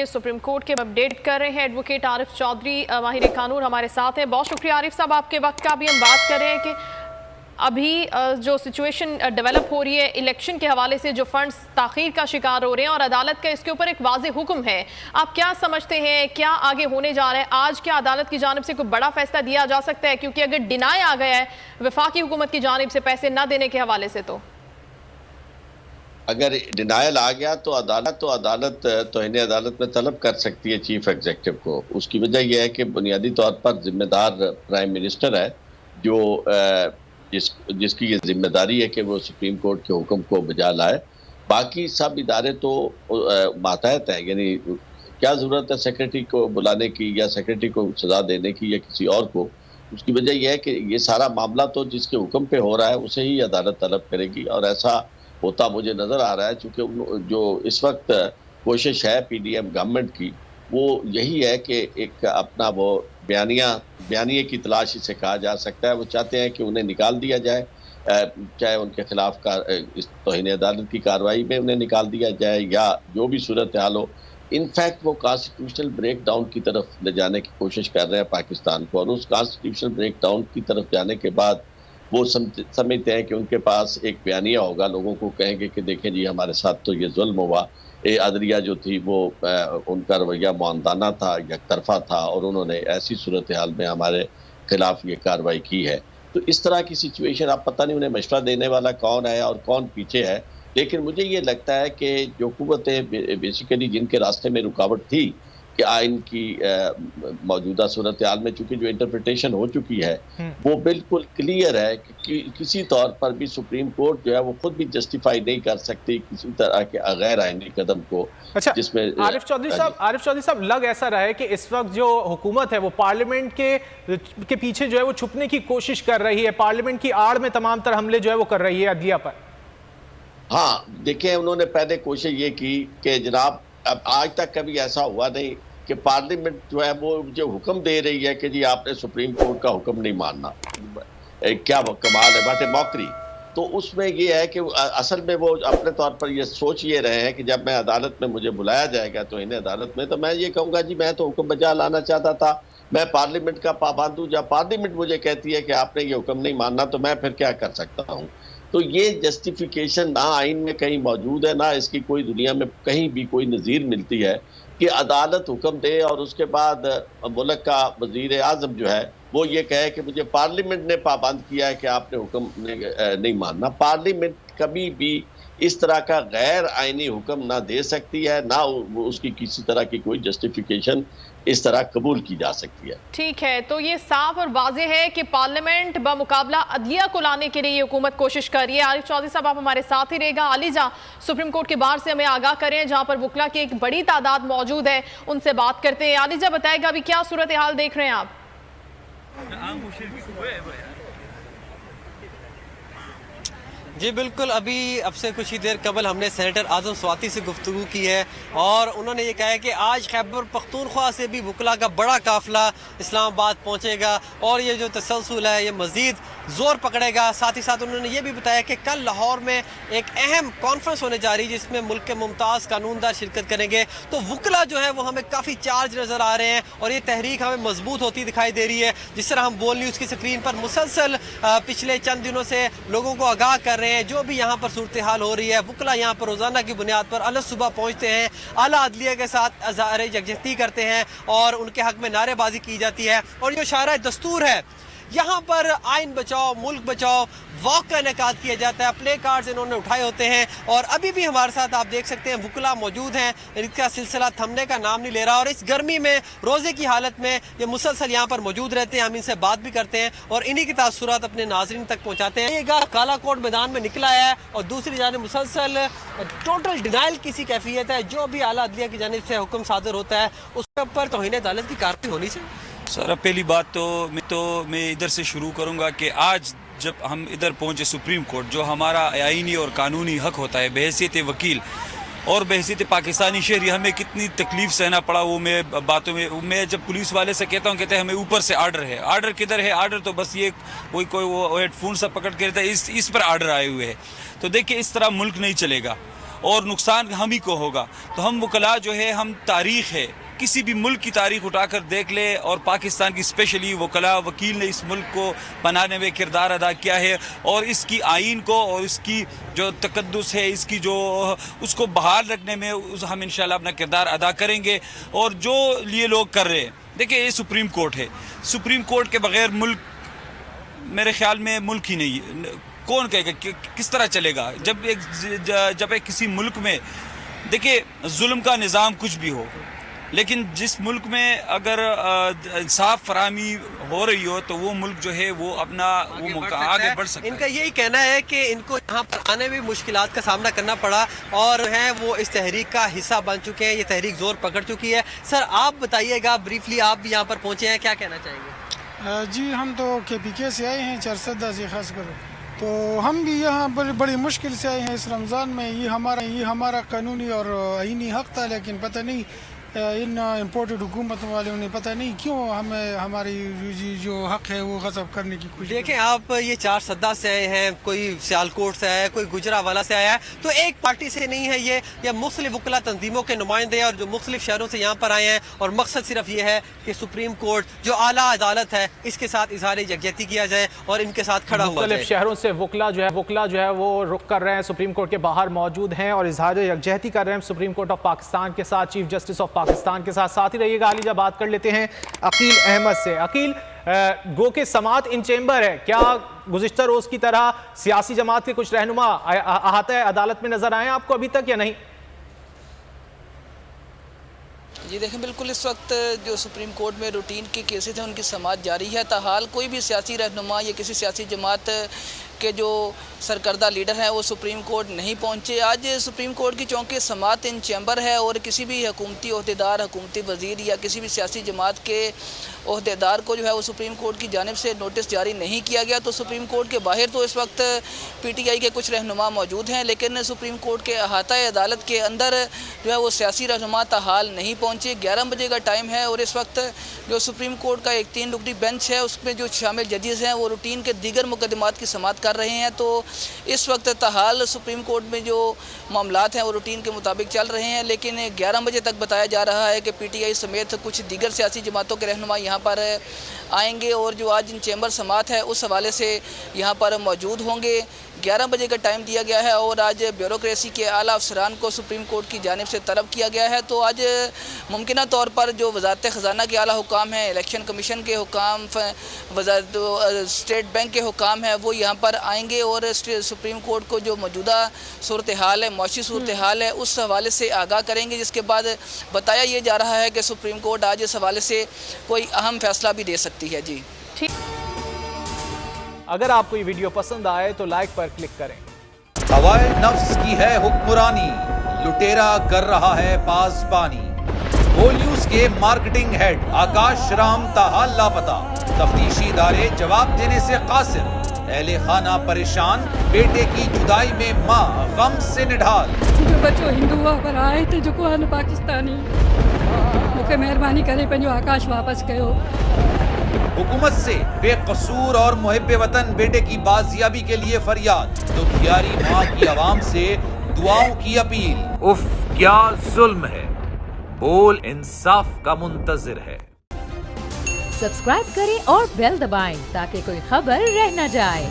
के supreme court के update कर रहे हैं एडवोकेट आरिफ चौधरी माहिर कानून हमारे साथ हैं। बहुत शुक्रिया आरिफ साहब, आपके वक्त का भी हम बात कर रहे हैं कि अभी जो सिचुएशन डेवलप हो रही है इलेक्शन के हवाले से, जो फंड्स ताखीर का शिकार हो रहे हैं और अदालत का इसके ऊपर एक वाज़ेह हुक्म है, आप क्या समझते हैं क्या आगे होने जा रहा है? आज क्या अदालत की जानिब से कोई बड़ा फैसला दिया जा सकता है? क्योंकि अगर डिनाई आ गया है वफाकी हुकूमत की जानिब से पैसे न देने के हवाले से, तो अगर डिनायल आ गया तो अदालत तौहीन अदालत में तलब कर सकती है चीफ एग्जीक्यूटिव को। उसकी वजह यह है कि बुनियादी तौर पर जिम्मेदार प्राइम मिनिस्टर है, जो जिसकी ये जिम्मेदारी है कि वो सुप्रीम कोर्ट के हुक्म को बजा लाए। बाकी सब इदारे तो मातहत हैं, यानी क्या ज़रूरत है सेक्रेटरी को बुलाने की या सेक्रेटरी को सजा देने की या किसी और को। उसकी वजह यह है कि ये सारा मामला तो जिसके हुक्म पे हो रहा है उसे ही अदालत तलब करेगी, और ऐसा होता मुझे नज़र आ रहा है। चूँकि जो इस वक्त कोशिश है PDM गवर्नमेंट की, वो यही है कि एक अपना वो बयानिए की तलाश इसे कहा जा सकता है। वो चाहते हैं कि उन्हें निकाल दिया जाए, चाहे उनके खिलाफ इस तौहीन अदालत की कार्रवाई में उन्हें निकाल दिया जाए या जो भी सूरत हाल हो। इनफैक्ट वो कॉन्स्टिट्यूशनल ब्रेक डाउन की तरफ ले जाने की कोशिश कर रहे हैं पाकिस्तान को, और उस कॉन्स्टिट्यूशनल ब्रेक डाउन की तरफ जाने के बाद वो समझते हैं कि उनके पास एक बयानिया होगा, लोगों को कहेंगे कि देखें जी हमारे साथ तो ये जुल्म हुआ, अदलिया जो थी वो उनका रवैया मुआंदाना था, एक तरफा था, और उन्होंने ऐसी सूरत हाल में हमारे खिलाफ ये कार्रवाई की है। तो इस तरह की सिचुएशन, आप पता नहीं उन्हें मशवरा देने वाला कौन है और कौन पीछे है, लेकिन मुझे ये लगता है कि जो कुव्वतें बेसिकली जिनके रास्ते में रुकावट थी कि आइन की मौजूदा सूरत हाल में, चूंकि जो इंटरप्रिटेशन हो चुकी है वो बिल्कुल क्लियर है कि किसी तौर पर भी सुप्रीम कोर्ट जो है वो खुद भी जस्टिफाई नहीं कर सकती किसी तरह के गैर आइनी कदम को। अच्छा, जिसमें आरिफ चौधरी साहब लग ऐसा रहा है कि इस वक्त जो हुकूमत है वो पार्लियामेंट के पीछे जो है वो छुपने की कोशिश कर रही है, पार्लियामेंट की आड़ में तमाम तरह हमले जो है वो कर रही है अदलिया पर। हाँ, देखिए उन्होंने पहले कोशिश ये की कि जनाब अब आज तक कभी ऐसा हुआ नहीं कि पार्लियामेंट जो है वो जो हुक्म दे रही है कि जी आपने सुप्रीम कोर्ट का हुक्म नहीं मानना। क्या कमाल है, बात मौकरी। तो उसमें ये है कि असल में वो अपने तौर पर ये सोच ये रहे हैं कि जब मैं अदालत में मुझे बुलाया जाएगा तो इन्हें अदालत में, तो मैं ये कहूँगा जी मैं तो हुक्म बजा लाना चाहता था, मैं पार्लियामेंट का पाबंद हूँ। जब पार्लियामेंट मुझे कहती है कि आपने ये हुक्म नहीं मानना तो मैं फिर क्या कर सकता हूँ। तो ये जस्टिफिकेशन ना आइन में कहीं मौजूद है, ना इसकी कोई दुनिया में कहीं भी कोई नज़ीर मिलती है कि अदालत हुक्म दे और उसके बाद मुल्क का वज़ीर आज़म जो है वो ये कहे कि मुझे पार्लियामेंट ने पाबंद किया है कि आपने हुक्म नहीं मानना। पार्लियामेंट कभी भी इस तरह का गैर आइनी हुक्म ना दे सकती है, ना उसकी किसी तरह की कोई जस्टिफिकेशन इस तरह कबूल की जा सकती है। ठीक है, तो ये साफ और वाज़ेह है कि पार्लियामेंट बमुकाबला अदलिया को लाने के लिए ये हुकूमत कोशिश कर रही है। आरिफ चौधरी साहब आप हमारे साथ ही रहेगा। अलीजा सुप्रीम कोर्ट के बाहर से हमें आगाह करें, जहां पर वकला की एक बड़ी तादाद मौजूद है, उनसे बात करते हैं। अलीजा बताएगा अभी क्या सूरत हाल देख रहे हैं आप? जी बिल्कुल, अभी अब से कुछ ही देर कबल हमने सेनेटर आजम स्वाति से गुफ्तगू की है और उन्होंने ये कहा है कि आज खैबर पख्तूनख्वा से भी वकला का बड़ा काफिला इस्लामाबाद पहुंचेगा और ये जो तसलसल है ये मज़ीद ज़ोर पकड़ेगा। साथ ही साथ उन्होंने ये भी बताया कि कल लाहौर में एक अहम कॉन्फ्रेंस होने जा रही है जिसमें मुल्क के मुमताज़ कानूनदार शिरकत करेंगे। तो वकला जो है वो हमें काफ़ी चार्ज नज़र आ रहे हैं और ये तहरीक हमें मजबूत होती दिखाई दे रही है। जिस तरह हम बोल न्यूज़ की स्क्रीन पर मुसलसल पिछले चंद दिनों से लोगों को आगाह कर रहे हैं, जो भी यहाँ पर सूरत हाल हो रही है। वकला यहाँ पर रोजाना की बुनियाद पर अलग सुबह पहुँचते हैं, आला अदलिया के साथ अज़हार यकजहती करते हैं और उनके हक में नारेबाजी की जाती है। और जो शारा दस्तूर है यहाँ पर आइन बचाओ मुल्क बचाओ वॉक का इनेकाद किया जाता है, प्ले कार्ड्स इन्होंने उठाए होते हैं और अभी भी हमारे साथ आप देख सकते हैं वकला मौजूद हैं। इनका सिलसिला थमने का नाम नहीं ले रहा और इस गर्मी में रोज़े की हालत में ये मुसलसल यहाँ पर मौजूद रहते हैं। हम इनसे बात भी करते हैं और इन्हीं की तासुरात अपने नाज़रीन तक पहुँचाते हैं। ये कालाकोट मैदान में निकला है और दूसरी जानिब मुसलसल टोटल डिनाइल की सी कैफियत है। जो भी आला अदलिया की जानिब से हुक्म सादर होता है उसके ऊपर तौहीन अदालत की कार्रवाई होनी चाहिए। सर पहली बात तो मैं इधर से शुरू करूंगा कि आज जब हम इधर पहुंचे सुप्रीम कोर्ट, जो हमारा आईनी और कानूनी हक होता है बहैसियत वकील और बहैसियत पाकिस्तानी शहरी, हमें कितनी तकलीफ सहना पड़ा वो मैं बातों में मैं जब पुलिस वाले से कहता हूँ, कहते हैं हमें ऊपर से आर्डर है। आर्डर किधर है? आर्डर तो बस ये कोई वो हेडफोन सा पकड़ के रहता है, इस पर आर्डर आए हुए हैं। तो देखिए इस तरह मुल्क नहीं चलेगा और नुकसान हम ही को होगा। तो हम वकला जो है, हम तारीख़ है, किसी भी मुल्क की तारीख उठाकर देख ले और पाकिस्तान की स्पेशली वकला वकील ने इस मुल्क को बनाने में किरदार अदा किया है और इसकी आइन को और इसकी जो तकद्दुस है, इसकी जो उसको बहाल रखने में हम इंशाल्लाह अपना किरदार अदा करेंगे। और जो ये लोग कर रहे हैं, देखिए ये सुप्रीम कोर्ट है, सुप्रीम कोर्ट के बगैर मुल्क मेरे ख्याल में मुल्क ही नहीं, कौन कहेगा किस तरह चलेगा। जब एक किसी मुल्क में देखिए जुल्म का निज़ाम कुछ भी हो, लेकिन जिस मुल्क में अगर इंसाफ फराहमी हो रही हो तो वो मुल्क जो है वो अपना आगे बढ़ सकता है। इनका यही कहना है कि इनको यहाँ पर आने में मुश्किलात का सामना करना पड़ा और हैं वो इस तहरीक का हिस्सा बन चुके हैं, ये तहरीक जोर पकड़ चुकी है। सर आप बताइएगा ब्रीफली, आप भी यहाँ पर पहुँचे हैं, क्या कहना चाहेंगे? जी हम तो KPK से आए हैं, चरसदा से खास कर, तो हम भी यहाँ बड़ी मुश्किल से आए हैं इस रमज़ान में। ये हमारा कानूनी और आईनी हक था, लेकिन पता नहीं इन इम्पोर्टेड हुकूमत वालों ने पता नहीं क्यों हमें हमारी जो हक है वो गज़ब करने की कोशिश। देखें आप, ये चारसदा से आए हैं, कोई सियालकोट से आया है, कोई गुजरावाला से आया है, तो एक पार्टी से नहीं है ये मुख्तलिफ वकला तंजीमों के नुमाइंदे हैं और जो मुख्तलिफ शहरों से यहाँ पर आए हैं। और मकसद सिर्फ ये है कि सुप्रीम कोर्ट जो आला अदालत है इसके साथ इजहार यकजहती किया जाए और इनके साथ खड़ा हुआ जाए। शहरों से वकला जो है वो रुख कर रहे हैं, सुप्रीम कोर्ट के बाहर मौजूद हैं और इजहार यकजहती कर रहे हैं सुप्रीम कोर्ट ऑफ पाकिस्तान के साथ, चीफ जस्टिस ऑफ पाकिस्तान के साथ। साथ ही रहिएगा आलिजा, बात कर लेते हैं अकील अहमद से। अकील, गो के समात इन चेंबर है, क्या गुज़िश्ता रोज की तरह सियासी जमात के कुछ रहनुमा अहाता अदालत में नजर आए आपको अभी तक या नहीं? जी देखें, बिल्कुल इस वक्त जो सुप्रीम कोर्ट में रूटीन के केसेस हैं उनकी समाअत जारी है। ताहाल कोई भी सियासी रहनुमा या किसी सियासी जमात के जो सरकर्दा लीडर हैं वो सुप्रीम कोर्ट नहीं पहुंचे। आज सुप्रीम कोर्ट की चौंकी समाअत इन चैम्बर है और किसी भी हुकूमती ओहदेदार, हुकूमती वजीर या किसी भी सियासी जमात के ओहदेदार को जो है वो सुप्रीम कोर्ट की जानिब से नोटिस जारी नहीं किया गया। तो सुप्रीम कोर्ट के बाहर तो इस वक्त PTI के कुछ रहनुमा मौजूद हैं, लेकिन सुप्रीम कोर्ट के अहाता अदालत के अंदर जो है वो सियासी रहनुमा ताहाल नहीं पहुँचे। 11 बजे का टाइम है और इस वक्त जो सुप्रीम कोर्ट का एक 3 रुकनी बेंच है उसमें जो शामिल जजेस हैं वो रूटीन के दीगर मुकदमात की समाअत कर रहे हैं। तो इस वक्त ताहाल सुप्रीम कोर्ट में जो मामलात हैं वो रूटीन के मुताबिक चल रहे हैं, लेकिन 11 बजे तक बताया जा रहा है कि PTI समेत कुछ दीगर सियासी जमातों के रहनुमा यहाँ पर आएंगे और जो आज इन चैम्बर समाअत है उस हवाले से यहाँ पर मौजूद होंगे। 11 बजे का टाइम दिया गया है और आज ब्यूरोक्रेसी के आला अफसरान को सुप्रीम कोर्ट की जानिब से तलब किया गया है। तो आज मुमकिन तौर पर जो वजारत ख़जाना के आला हुकाम हैं, इलेक्शन कमीशन के हुकाम, स्टेट बैंक के हुकाम हैं, वो यहाँ पर आएंगे और सुप्रीम कोर्ट को जो मौजूदा सूरत हाल है, मौशी सूरत हाल है, उस हवाले से आगाह करेंगे। जिसके बाद बताया ये जा रहा है कि सुप्रीम कोर्ट आज इस हवाले से कोई अहम फैसला भी दे सकती है। जी ठीक। अगर आपको ये वीडियो पसंद आए तो लाइक पर क्लिक करें। हवाए नफ्स की है हुक्मरानी, लुटेरा कर रहा है पासबानी। बोल न्यूज के मार्केटिंग हेड आकाश राम ताहाल लापता, तफ्तीशी इदारे जवाब देने से कासिर। अहले खाना परेशान, बेटे की जुदाई में माँ गम से निढाल। जो बच्चों हिंदू पर आए थे जो को पाकिस्तानी, मुझे मेहरबानी करे पंहिंजो आकाश वापस कयो। हुकूमत से बेकसूर और मुहिब्बे वतन बेटे की बाजियाबी के लिए फरियाद, दुखियारी माँ की आवाम से दुआओं की अपील। उफ क्या जुल्म है, बोल इंसाफ का मुंतजिर है। सब्सक्राइब करें और बेल दबाएं ताकि कोई खबर रह न जाए।